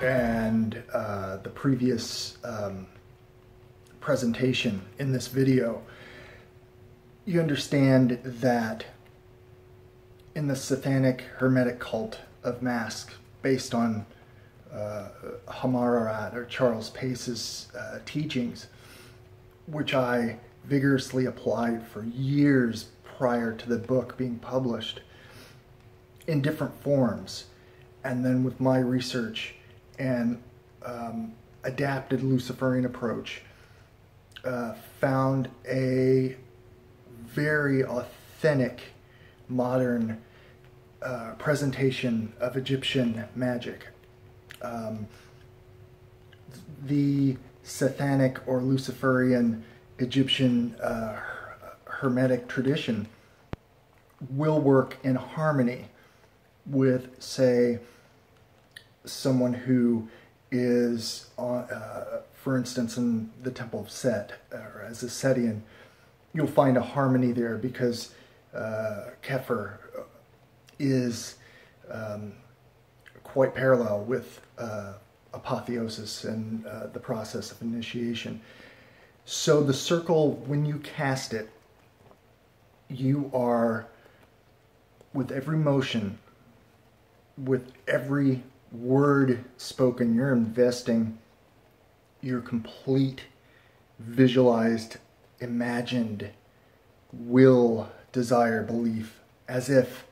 and the previous presentation in this video, you understand that in the Sethanic Hermetic cult of masks, based on Hamar'at or Charles Pace's teachings, which I vigorously applied for years prior to the book being published in different forms, and then with my research and adapted Luciferian approach, found a very authentic modern presentation of Egyptian magic. The Sethanic or Luciferian Egyptian Hermetic tradition will work in harmony with, say, someone who is, for instance, in the Temple of Set, or as a Setian. You'll find a harmony there because Kepher is quite parallel with apotheosis and the process of initiation. So the circle, when you cast it, you are, with every motion, with every word spoken, you're investing your complete visualized, imagined will, desire, belief, as if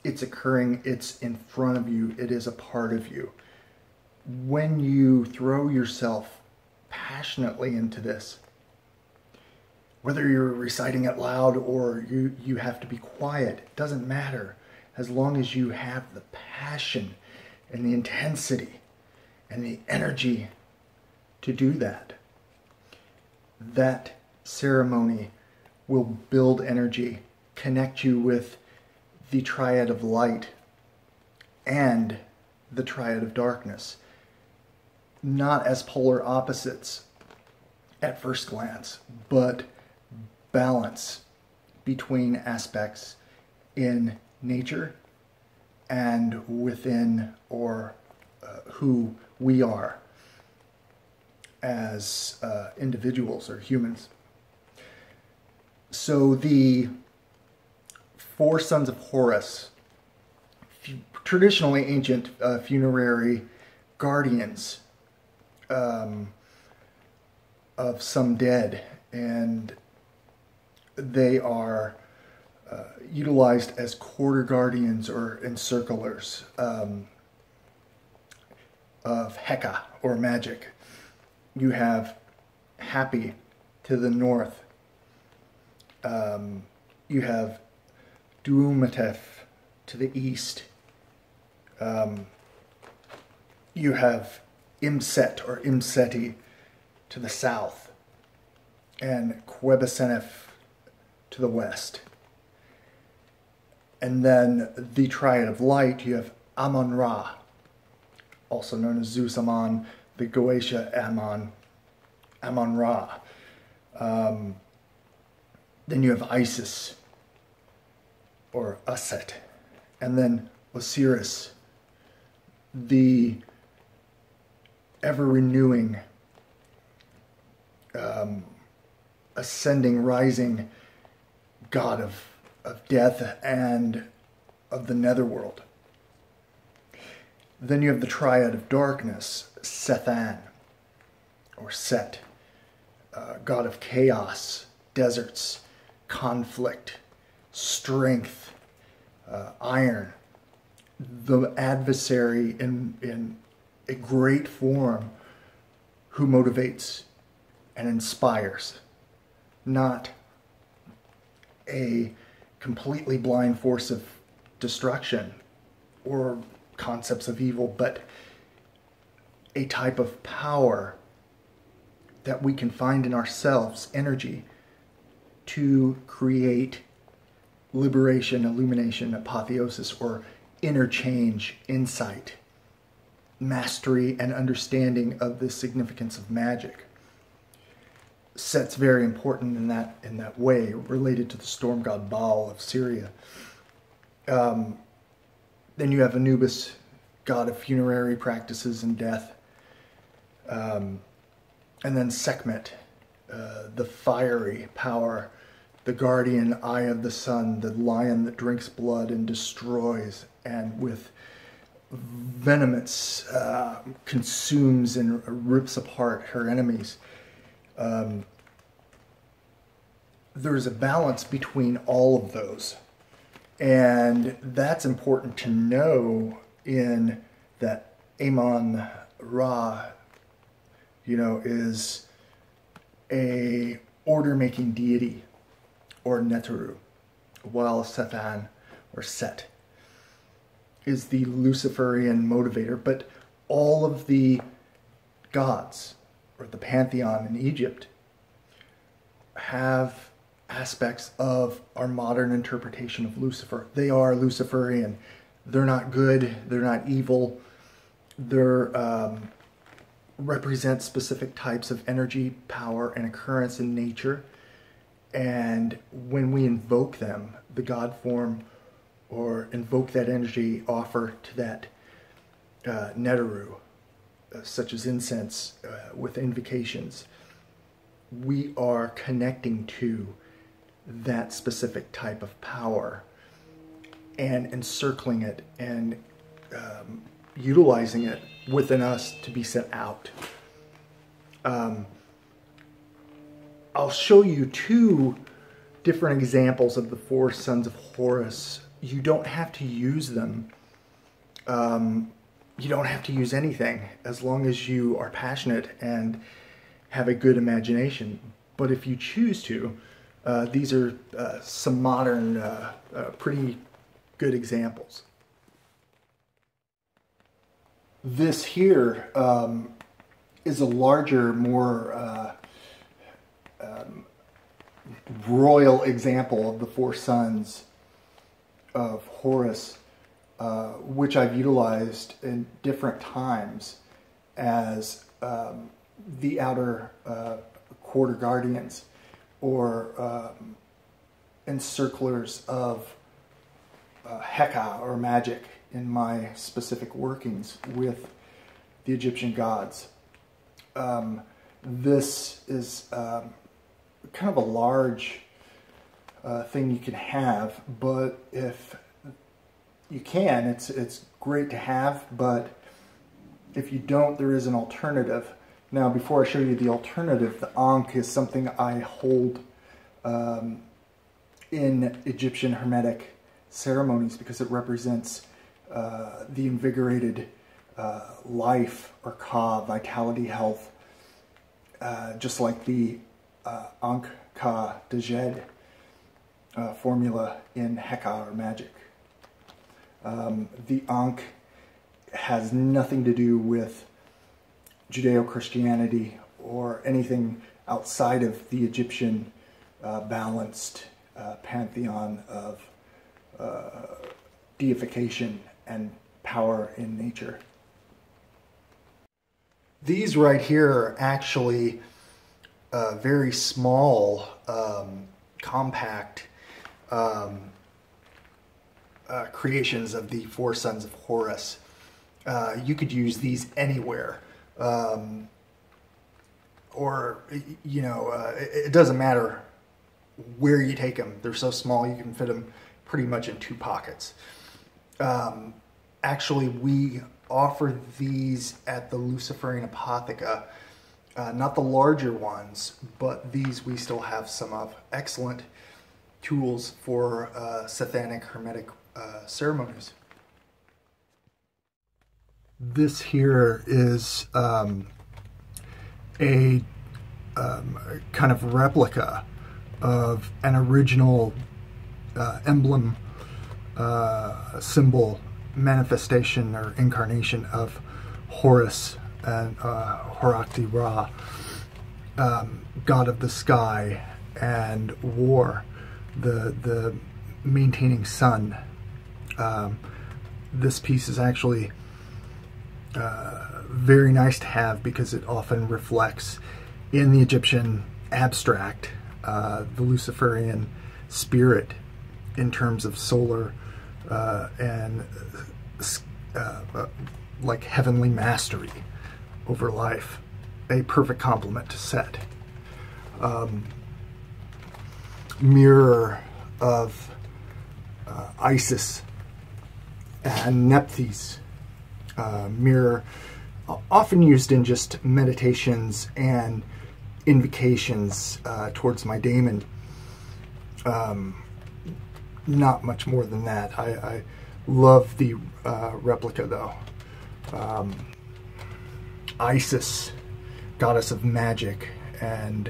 it's occurring, it's in front of you, it is a part of you. When you throw yourself passionately into this, whether you're reciting it loud or you have to be quiet, it doesn't matter, as long as you have the passion and the intensity and the energy to do that. That ceremony will build energy, connect you with the triad of light and the triad of darkness, not as polar opposites at first glance, but balance between aspects in nature and within, or who we are as individuals or humans. So the 4 Sons of Horus, traditionally ancient funerary guardians of some dead, and they are utilized as quarter guardians or encirclers of Heka or magic. You have Happy to the north. You have Duumatef to the east. You have Imset or Imseti to the south, and Quebesenef to the west. And then the triad of light, you have Amon-Ra, also known as Zeus Amon, the Goetia Amon, Amon-Ra. Then you have Isis, or Aset, and then Osiris, the ever-renewing, ascending, rising god of death and of the netherworld. Then you have the triad of darkness, Sethan, or Set, god of chaos, deserts, conflict, strength, iron, the adversary in a great form who motivates and inspires, not a completely blind force of destruction or concepts of evil, but a type of power that we can find in ourselves, energy, to create liberation, illumination, apotheosis, or interchange, insight, mastery, and understanding of the significance of magic. Set's very important in that way, related to the storm god Baal of Syria. Then you have Anubis, god of funerary practices and death. And then Sekhmet, the fiery power, the guardian eye of the sun, the lion that drinks blood and destroys, and with venomous consumes and rips apart her enemies. There's a balance between all of those, and that's important to know, in that Amon-Ra, is a order-making deity, or Neteru, while Sethan, or Set, is the Luciferian motivator. But all of the gods, or the pantheon in Egypt, have aspects of our modern interpretation of Lucifer. They are Luciferian. They're not good, they're not evil. They're represent specific types of energy, power, and occurrence in nature. And when we invoke them, the god form, or invoke that energy, offer to that Neteru, such as incense with invocations, we are connecting to that specific type of power and encircling it and utilizing it within us to be sent out. I'll show you two different examples of the four Sons of Horus. You don't have to use them. You don't have to use anything as long as you are passionate and have a good imagination. But if you choose to, these are some modern, pretty good examples. This here is a larger, more royal example of the four sons of Horus, which I've utilized in different times as the outer quarter guardians, or encirclers of Heka or magic in my specific workings with the Egyptian gods. This is kind of a large thing you can have, but if you can, it's great to have, but if you don't, there is an alternative. Now, before I show you the alternative, the Ankh is something I hold in Egyptian Hermetic ceremonies because it represents the invigorated life, or Ka, vitality, health, just like the Ankh Ka Dejed formula in Heka or magic. The Ankh has nothing to do with Judeo-Christianity or anything outside of the Egyptian balanced pantheon of deification and power in nature. These right here are actually very small, compact creations of the four Sons of Horus. You could use these anywhere. Or, it doesn't matter where you take them. They're so small you can fit them pretty much in 2 pockets. Actually, we offer these at the Luciferian Apotheca. Not the larger ones, but these we still have some of. Excellent tools for Sethanic Hermetic ceremonies. This here is a kind of replica of an original emblem, symbol, manifestation, or incarnation of Horus and Hamar'at, god of the sky and war, the maintaining sun. This piece is actually very nice to have because it often reflects in the Egyptian abstract the Luciferian spirit in terms of solar and like heavenly mastery over life, a perfect complement to Set. Mirror of Isis and Nephthys. Mirror often used in just meditations and invocations towards my daemon. Not much more than that. I love the replica though. Isis, goddess of magic, and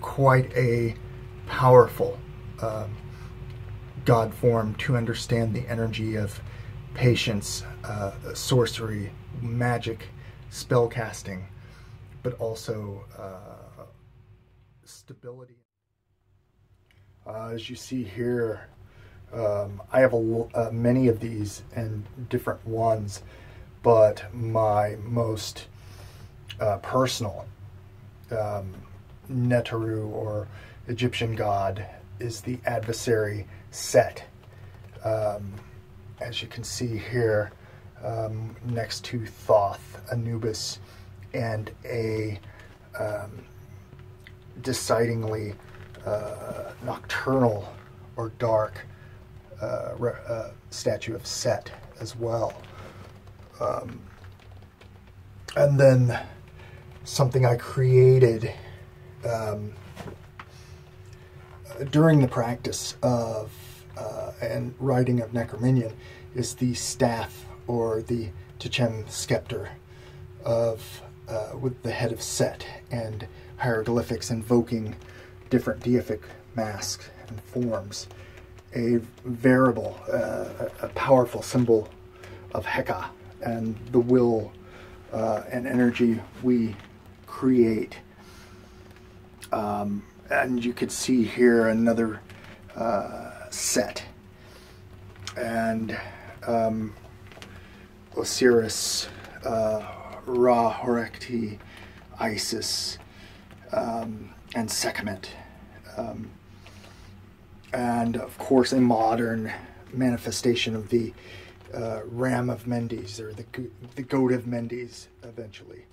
quite a powerful god form to understand the energy of patience, sorcery, magic, spell casting, but also stability. As you see here, I have many of these and different ones, but my most personal Neteru or Egyptian god is the adversary Set. As you can see here, next to Thoth, Anubis, and a decidedly nocturnal or dark statue of Set as well. And then something I created during the practice of and writing of Necrominon is the staff, or the Tichem scepter of with the head of Set and hieroglyphics invoking different deific masks and forms. A variable, a powerful symbol of Heka and the will and energy we create. And you could see here another Set and Osiris, Ra, Horus, Isis, and Sekhmet. And of course a modern manifestation of the Ram of Mendes, or the goat of Mendes eventually.